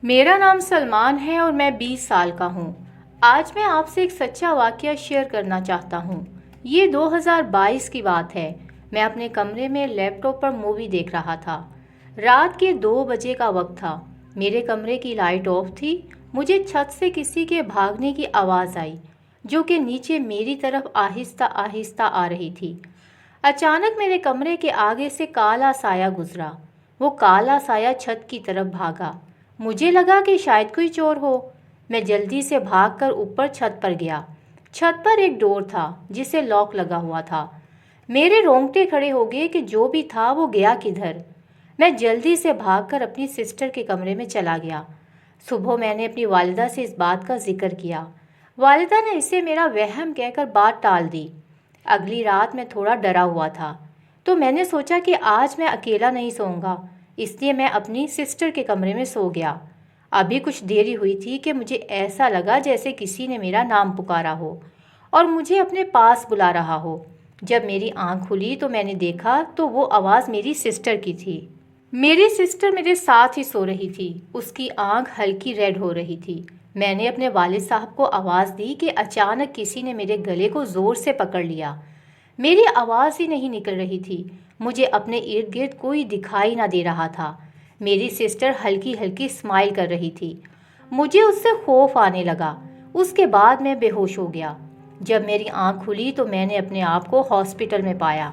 मेरा नाम सलमान है और मैं 20 साल का हूँ। आज मैं आपसे एक सच्चा वाक़या शेयर करना चाहता हूँ। ये 2022 की बात है। मैं अपने कमरे में लैपटॉप पर मूवी देख रहा था। रात के 2 बजे का वक्त था। मेरे कमरे की लाइट ऑफ थी। मुझे छत से किसी के भागने की आवाज़ आई, जो कि नीचे मेरी तरफ आहिस्ता आहिस्ता आ रही थी। अचानक मेरे कमरे के आगे से काला साया गुजरा। वो काला साया छत की तरफ भागा। मुझे लगा कि शायद कोई चोर हो। मैं जल्दी से भागकर ऊपर छत पर गया। छत पर एक डोर था जिसे लॉक लगा हुआ था। मेरे रोंगटे खड़े हो गए कि जो भी था वो गया किधर। मैं जल्दी से भागकर अपनी सिस्टर के कमरे में चला गया। सुबह मैंने अपनी वालिदा से इस बात का जिक्र किया। वालिदा ने इसे मेरा वहम कहकर बात टाल दी। अगली रात मैं थोड़ा डरा हुआ था, तो मैंने सोचा कि आज मैं अकेला नहीं सोऊंगा, इसलिए मैं अपनी सिस्टर के कमरे में सो गया। अभी कुछ देरी हुई थी कि मुझे ऐसा लगा जैसे किसी ने मेरा नाम पुकारा हो और मुझे अपने पास बुला रहा हो। जब मेरी आंख खुली तो मैंने देखा तो वो आवाज़ मेरी सिस्टर की थी। मेरी सिस्टर मेरे साथ ही सो रही थी। उसकी आंख हल्की रेड हो रही थी। मैंने अपने वालिद साहब को आवाज़ दी कि अचानक किसी ने मेरे गले को ज़ोर से पकड़ लिया। मेरी आवाज़ ही नहीं निकल रही थी। मुझे अपने इर्द गिर्द कोई दिखाई ना दे रहा था। मेरी सिस्टर हल्की हल्की स्माइल कर रही थी। मुझे उससे खौफ आने लगा। उसके बाद मैं बेहोश हो गया। जब मेरी आंख खुली तो मैंने अपने आप को हॉस्पिटल में पाया।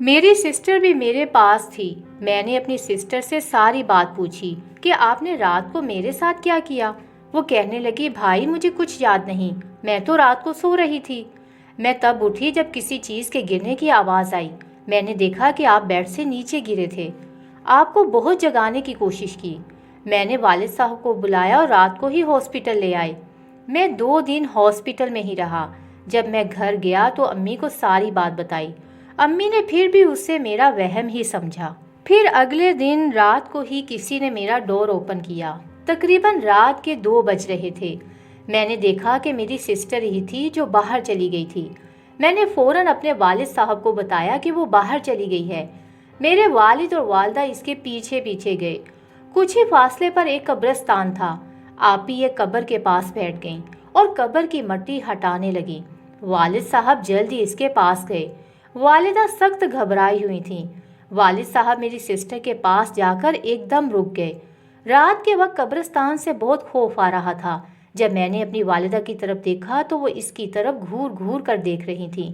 मेरी सिस्टर भी मेरे पास थी। मैंने अपनी सिस्टर से सारी बात पूछी कि आपने रात को मेरे साथ क्या किया। वो कहने लगी, भाई मुझे कुछ याद नहीं, मैं तो रात को सो रही थी। मैं तब उठी जब किसी चीज़ के गिरने की आवाज़ आई। मैंने देखा कि आप बेड से नीचे गिरे थे। आपको बहुत जगाने की कोशिश की। मैंने वालिद साहब को बुलाया और रात को ही हॉस्पिटल ले आए। मैं 2 दिन हॉस्पिटल में ही रहा। जब मैं घर गया तो अम्मी को सारी बात बताई। अम्मी ने फिर भी उससे मेरा वहम ही समझा। फिर अगले दिन रात को ही किसी ने मेरा डोर ओपन किया। तकरीबन रात के 2 बज रहे थे। मैंने देखा कि मेरी सिस्टर ही थी जो बाहर चली गई थी। मैंने फ़ौरन अपने वालिद साहब को बताया कि वो बाहर चली गई है। मेरे वालिद और वालदा इसके पीछे पीछे गए। कुछ ही फासले पर एक कब्रिस्तान था। आप ही एक कब्र के पास बैठ गईं और कब्र की मिट्टी हटाने लगी। वालिद साहब जल्दी इसके पास गए। वालिदा सख्त घबराई हुई थी। वालिद साहब मेरी सिस्टर के पास जाकर एकदम रुक गए। रात के वक्त कब्रिस्तान से बहुत खौफ आ रहा था। जब मैंने अपनी वालिदा की तरफ देखा तो वो इसकी तरफ घूर घूर कर देख रही थी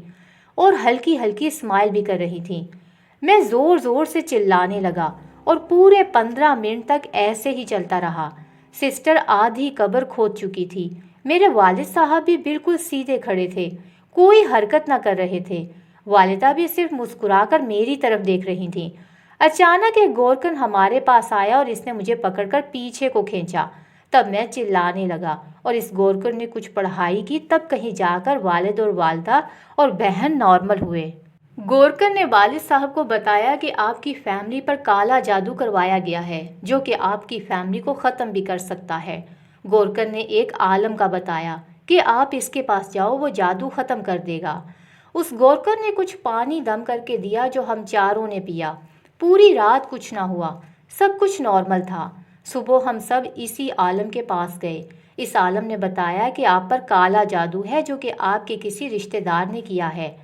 और हल्की हल्की स्माइल भी कर रही थी। मैं ज़ोर ज़ोर से चिल्लाने लगा और पूरे 15 मिनट तक ऐसे ही चलता रहा। सिस्टर आधी कब्र खोद चुकी थी। मेरे वालिद साहब भी बिल्कुल सीधे खड़े थे, कोई हरकत न कर रहे थे। वालिदा भी सिर्फ मुस्कुराकर मेरी तरफ देख रही थी। अचानक एक गोरकन हमारे पास आया और इसने मुझे पकड़कर पीछे को खींचा। तब मैं चिल्लाने लगा और इस गोरकन ने कुछ पढ़ाई की। तब कहीं जाकर वालिद और वालदा और बहन नॉर्मल हुए। गोरकन ने वालिद साहब को बताया कि आपकी फैमिली पर काला जादू करवाया गया है, जो कि आपकी फैमिली को ख़त्म भी कर सकता है। गोरकन ने एक आलम का बताया कि आप इसके पास जाओ, वो जादू ख़त्म कर देगा। उस गोरकन ने कुछ पानी दम करके दिया जो हम चारों ने पिया। पूरी रात कुछ ना हुआ, सब कुछ नॉर्मल था। सुबह हम सब इसी आलम के पास गए। इस आलम ने बताया कि आप पर काला जादू है जो कि आपके किसी रिश्तेदार ने किया है।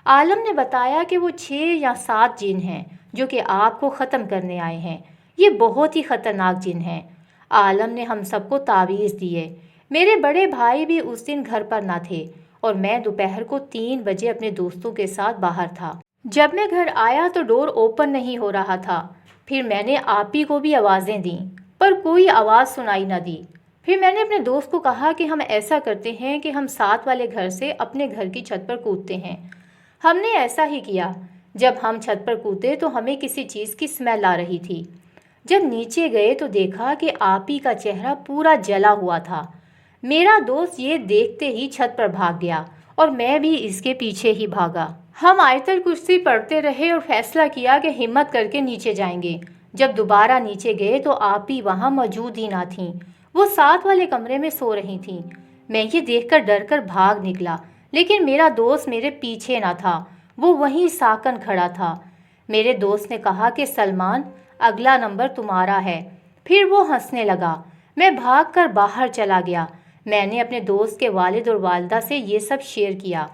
आलम ने बताया कि वो 6 या 7 जिन हैं जो कि आपको ख़त्म करने आए हैं। ये बहुत ही ख़तरनाक जिन हैं। आलम ने हम सबको तावीज़ दिए। मेरे बड़े भाई भी उस दिन घर पर ना थे और मैं दोपहर को 3 बजे अपने दोस्तों के साथ बाहर था। जब मैं घर आया तो डोर ओपन नहीं हो रहा था। फिर मैंने आपी को भी आवाज़ें दी पर कोई आवाज़ सुनाई न दी। फिर मैंने अपने दोस्त को कहा कि हम ऐसा करते हैं कि हम साथ वाले घर से अपने घर की छत पर कूदते हैं। हमने ऐसा ही किया। जब हम छत पर कूदे तो हमें किसी चीज़ की स्मेल आ रही थी। जब नीचे गए तो देखा कि आपी का चेहरा पूरा जला हुआ था। मेरा दोस्त ये देखते ही छत पर भाग गया और मैं भी इसके पीछे ही भागा। हम आयतल कुर्सी पढ़ते रहे और फैसला किया कि हिम्मत करके नीचे जाएंगे। जब दोबारा नीचे गए तो आपी वहाँ मौजूद ही ना थी। वो साथ वाले कमरे में सो रही थी। मैं ये देखकर डर कर भाग निकला, लेकिन मेरा दोस्त मेरे पीछे ना था, वो वहीं साकन खड़ा था। मेरे दोस्त ने कहा कि सलमान, अगला नंबर तुम्हारा है। फिर वो हंसने लगा। میں بھاگ کر باہر چلا گیا۔ میں نے اپنے دوست کے والد اور والدہ سے یہ سب شیئر کیا۔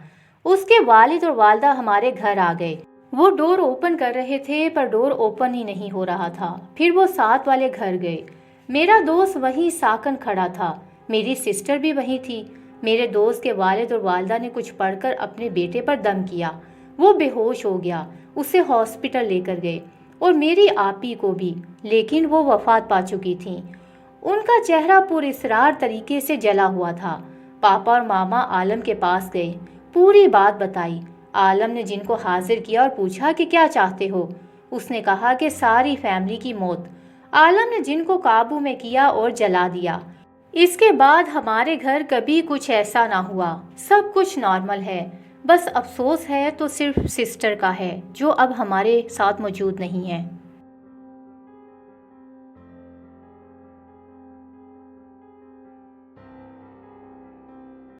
اس کے والد اور والدہ ہمارے گھر آ گئے۔ وہ ڈور اوپن کر رہے تھے پر ڈور اوپن ہی نہیں ہو رہا تھا۔ پھر وہ ساتھ والے گھر گئے۔ میرا دوست وہیں ساکن کھڑا تھا، میری سسٹر بھی وہیں تھی۔ میرے دوست کے والد اور والدہ نے کچھ پڑھ کر اپنے بیٹے پر دم کیا۔ وہ بے ہوش ہو گیا۔ اسے ہاسپٹل لے کر گئے اور میری آپی کو بھی، لیکن وہ وفات پا چکی تھیں۔ ان کا چہرہ پراسرار طریقے سے جلا ہوا تھا۔ پاپا اور ماما عالم کے پاس گئے، پوری بات بتائی۔ عالم نے جن کو حاضر کیا اور پوچھا کہ کیا چاہتے ہو؟ اس نے کہا کہ ساری فیملی کی موت۔ عالم نے جن کو قابو میں کیا اور جلا دیا۔ اس کے بعد ہمارے گھر کبھی کچھ ایسا نہ ہوا، سب کچھ نارمل ہے۔ بس افسوس ہے تو صرف سسٹر کا ہے جو اب ہمارے ساتھ موجود نہیں ہے۔